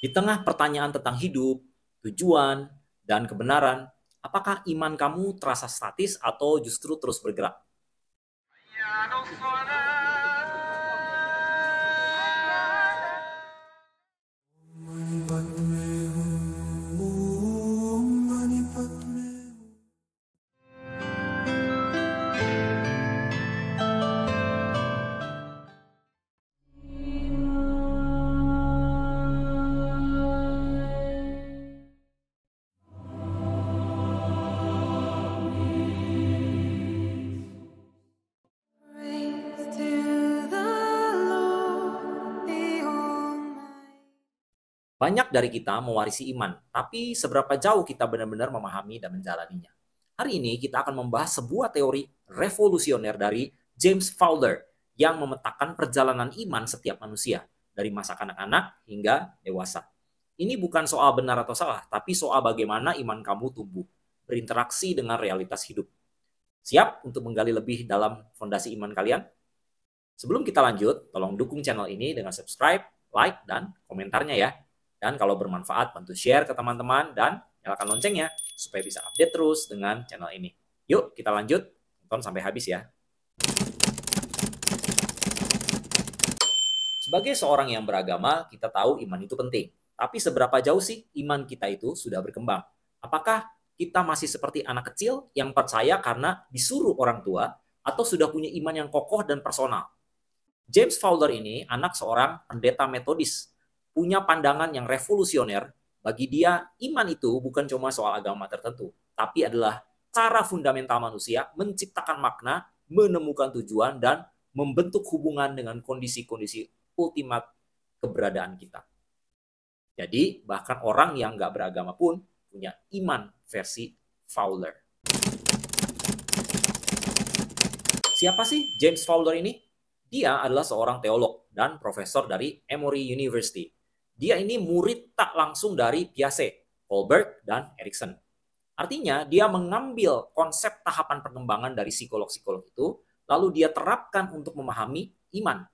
Di tengah pertanyaan tentang hidup, tujuan, dan kebenaran, apakah iman kamu terasa statis atau justru terus bergerak? Praise to the Lord, the Almighty. Banyak dari kita mewarisi iman, tapi seberapa jauh kita benar-benar memahami dan menjalaninya? Hari ini kita akan membahas sebuah teori revolusioner dari James Fowler yang memetakan perjalanan iman setiap manusia, dari masa kanak-kanak hingga dewasa. Ini bukan soal benar atau salah, tapi soal bagaimana iman kamu tumbuh, berinteraksi dengan realitas hidup. Siap untuk menggali lebih dalam fondasi iman kalian? Sebelum kita lanjut, tolong dukung channel ini dengan subscribe, like, dan komentarnya ya. Dan kalau bermanfaat, bantu share ke teman-teman dan nyalakan loncengnya supaya bisa update terus dengan channel ini. Yuk, kita lanjut. Tonton sampai habis ya. Sebagai seorang yang beragama, kita tahu iman itu penting. Tapi seberapa jauh sih iman kita itu sudah berkembang? Apakah kita masih seperti anak kecil yang percaya karena disuruh orang tua atau sudah punya iman yang kokoh dan personal? James Fowler ini anak seorang pendeta metodis, punya pandangan yang revolusioner. Bagi dia, iman itu bukan cuma soal agama tertentu, tapi adalah cara fundamental manusia menciptakan makna, menemukan tujuan, dan membentuk hubungan dengan kondisi-kondisi ultimat keberadaan kita. Jadi, bahkan orang yang nggak beragama pun punya iman versi Fowler. Siapa sih James Fowler ini? Dia adalah seorang teolog dan profesor dari Emory University. Dia ini murid tak langsung dari Piaget, Kohlberg, dan Erikson. Artinya, dia mengambil konsep tahapan perkembangan dari psikolog-psikolog itu, lalu dia terapkan untuk memahami iman.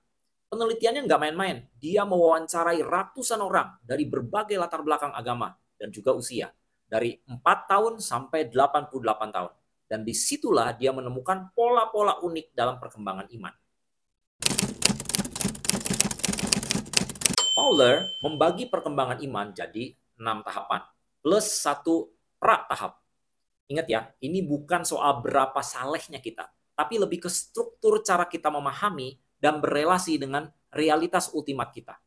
Penelitiannya nggak main-main. Dia mewawancarai ratusan orang dari berbagai latar belakang agama dan juga usia. Dari 4 tahun sampai 88 tahun. Dan disitulah dia menemukan pola-pola unik dalam perkembangan iman. Fowler membagi perkembangan iman jadi 6 tahapan, plus 1 pra-tahap. Ingat ya, ini bukan soal berapa salehnya kita, tapi lebih ke struktur cara kita memahami dan berelasi dengan realitas ultimat kita.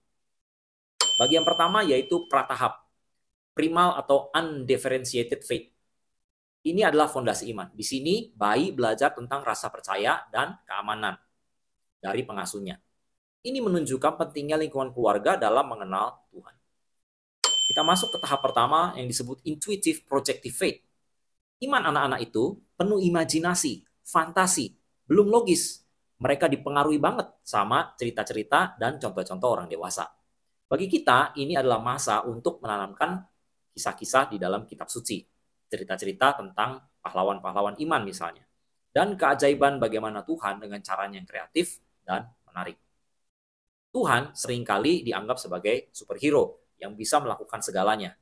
Bagian pertama yaitu pra-tahap, primal atau undifferentiated faith. Ini adalah fondasi iman. Di sini, bayi belajar tentang rasa percaya dan keamanan dari pengasuhnya. Ini menunjukkan pentingnya lingkungan keluarga dalam mengenal Tuhan. Kita masuk ke tahap pertama yang disebut intuitive projective faith. Iman anak-anak itu penuh imajinasi, fantasi, belum logis. Mereka dipengaruhi banget sama cerita-cerita dan contoh-contoh orang dewasa. Bagi kita, ini adalah masa untuk menanamkan kisah-kisah di dalam kitab suci. Cerita-cerita tentang pahlawan-pahlawan iman misalnya. Dan keajaiban bagaimana Tuhan dengan caranya yang kreatif dan menarik. Tuhan seringkali dianggap sebagai superhero yang bisa melakukan segalanya.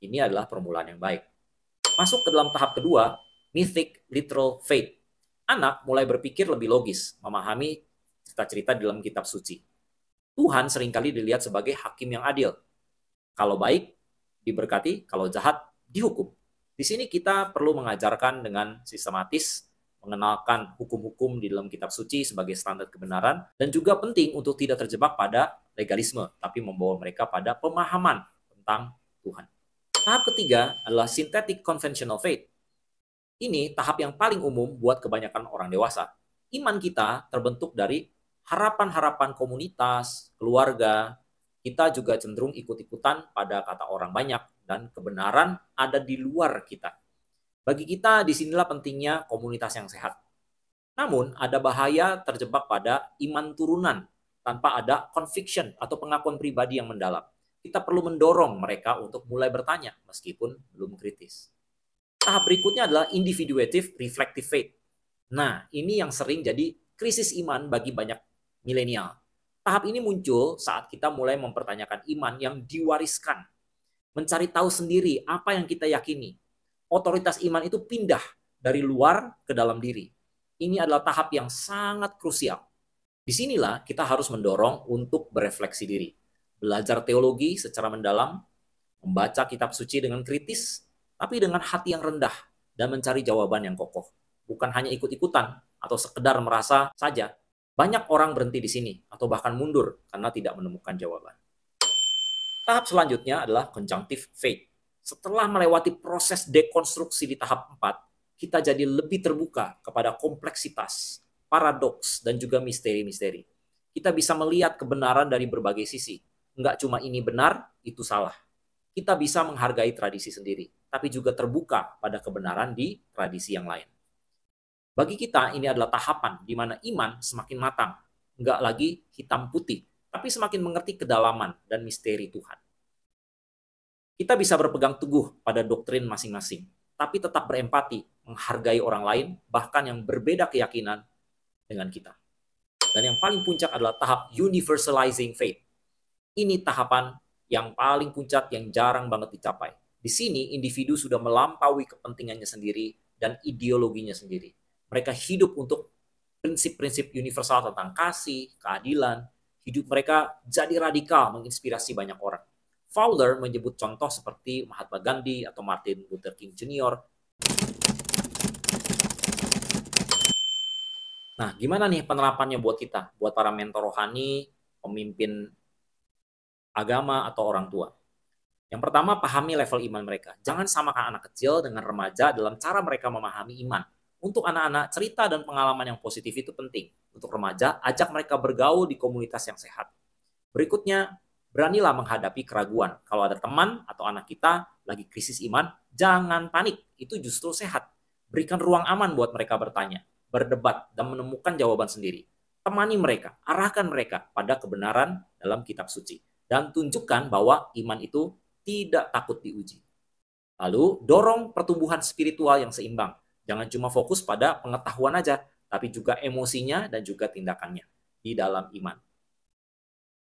Ini adalah permulaan yang baik. Masuk ke dalam tahap kedua, mythic literal faith. Anak mulai berpikir lebih logis, memahami cerita-cerita di dalam kitab suci. Tuhan seringkali dilihat sebagai hakim yang adil. Kalau baik, diberkati, kalau jahat, dihukum. Di sini kita perlu mengajarkan dengan sistematis, mengenalkan hukum-hukum di dalam kitab suci sebagai standar kebenaran, dan juga penting untuk tidak terjebak pada legalisme, tapi membawa mereka pada pemahaman tentang Tuhan. Tahap ketiga adalah synthetic conventional faith. Ini tahap yang paling umum buat kebanyakan orang dewasa. Iman kita terbentuk dari harapan-harapan komunitas, keluarga. Kita juga cenderung ikut-ikutan pada kata orang banyak, dan kebenaran ada di luar kita. Bagi kita, disinilah pentingnya komunitas yang sehat. Namun, ada bahaya terjebak pada iman turunan tanpa ada conviction atau pengakuan pribadi yang mendalam. Kita perlu mendorong mereka untuk mulai bertanya meskipun belum kritis. Tahap berikutnya adalah individuative reflective faith. Nah, ini yang sering jadi krisis iman bagi banyak milenial. Tahap ini muncul saat kita mulai mempertanyakan iman yang diwariskan, mencari tahu sendiri apa yang kita yakini. Otoritas iman itu pindah dari luar ke dalam diri. Ini adalah tahap yang sangat krusial. Disinilah kita harus mendorong untuk berefleksi diri, belajar teologi secara mendalam, membaca kitab suci dengan kritis, tapi dengan hati yang rendah dan mencari jawaban yang kokoh. Bukan hanya ikut-ikutan atau sekedar merasa saja. Banyak orang berhenti di sini atau bahkan mundur karena tidak menemukan jawaban. Tahap selanjutnya adalah conjunctive faith. Setelah melewati proses dekonstruksi di tahap 4, kita jadi lebih terbuka kepada kompleksitas, paradoks, dan juga misteri-misteri. Kita bisa melihat kebenaran dari berbagai sisi. Enggak cuma ini benar, itu salah. Kita bisa menghargai tradisi sendiri, tapi juga terbuka pada kebenaran di tradisi yang lain. Bagi kita, ini adalah tahapan di mana iman semakin matang. Enggak lagi hitam putih, tapi semakin mengerti kedalaman dan misteri Tuhan. Kita bisa berpegang teguh pada doktrin masing-masing, tapi tetap berempati, menghargai orang lain, bahkan yang berbeda keyakinan dengan kita. Dan yang paling puncak adalah tahap universalizing faith. Ini tahapan yang paling puncak yang jarang banget dicapai. Di sini, individu sudah melampaui kepentingannya sendiri dan ideologinya sendiri. Mereka hidup untuk prinsip-prinsip universal tentang kasih, keadilan. Hidup mereka jadi radikal, menginspirasi banyak orang. Fowler menyebut contoh seperti Mahatma Gandhi atau Martin Luther King Jr. Nah, gimana nih penerapannya buat kita? Buat para mentor rohani, pemimpin agama, atau orang tua. Yang pertama, pahami level iman mereka. Jangan samakan anak kecil dengan remaja dalam cara mereka memahami iman. Untuk anak-anak, cerita dan pengalaman yang positif itu penting. Untuk remaja, ajak mereka bergaul di komunitas yang sehat. Berikutnya, beranilah menghadapi keraguan. Kalau ada teman atau anak kita lagi krisis iman, jangan panik. Itu justru sehat. Berikan ruang aman buat mereka bertanya, berdebat, dan menemukan jawaban sendiri. Temani mereka, arahkan mereka pada kebenaran dalam kitab suci. Dan tunjukkan bahwa iman itu tidak takut diuji. Lalu, dorong pertumbuhan spiritual yang seimbang. Jangan cuma fokus pada pengetahuan aja, tapi juga emosinya dan juga tindakannya di dalam iman.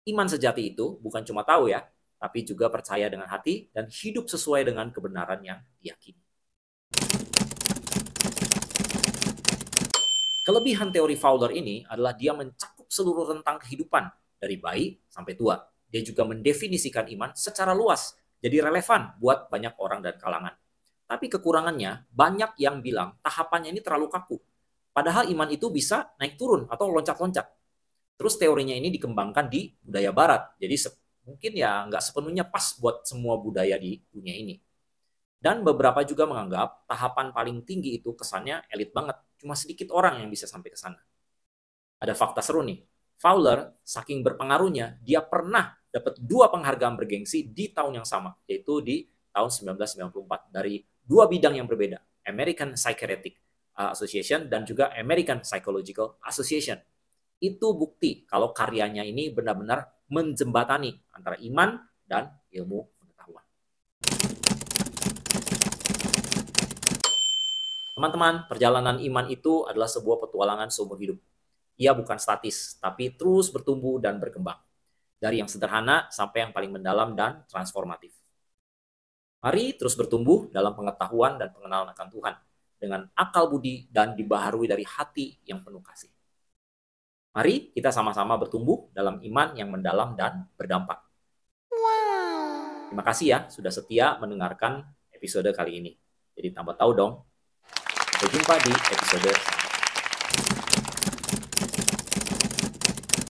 Iman sejati itu bukan cuma tahu ya, tapi juga percaya dengan hati dan hidup sesuai dengan kebenaran yang diyakini. Kelebihan teori Fowler ini adalah dia mencakup seluruh rentang kehidupan, dari bayi sampai tua. Dia juga mendefinisikan iman secara luas, jadi relevan buat banyak orang dan kalangan. Tapi kekurangannya, banyak yang bilang tahapannya ini terlalu kaku. Padahal iman itu bisa naik turun atau loncat-loncat. Terus teorinya ini dikembangkan di budaya barat. Jadi mungkin ya nggak sepenuhnya pas buat semua budaya di dunia ini. Dan beberapa juga menganggap tahapan paling tinggi itu kesannya elit banget. Cuma sedikit orang yang bisa sampai ke sana. Ada fakta seru nih. Fowler, saking berpengaruhnya, dia pernah dapat 2 penghargaan bergengsi di tahun yang sama, yaitu di tahun 1994 dari 2 bidang yang berbeda, American Psychiatric Association dan juga American Psychological Association. Itu bukti kalau karyanya ini benar-benar menjembatani antara iman dan ilmu pengetahuan. Teman-teman, perjalanan iman itu adalah sebuah petualangan seumur hidup. Ia bukan statis, tapi terus bertumbuh dan berkembang. Dari yang sederhana sampai yang paling mendalam dan transformatif. Mari terus bertumbuh dalam pengetahuan dan pengenalan akan Tuhan, dengan akal budi dan dibaharui dari hati yang penuh kasih. Mari kita sama-sama bertumbuh dalam iman yang mendalam dan berdampak. Terima kasih ya sudah setia mendengarkan episode kali ini. Jadi tambah tahu dong. Sampai jumpa di episode selanjutnya.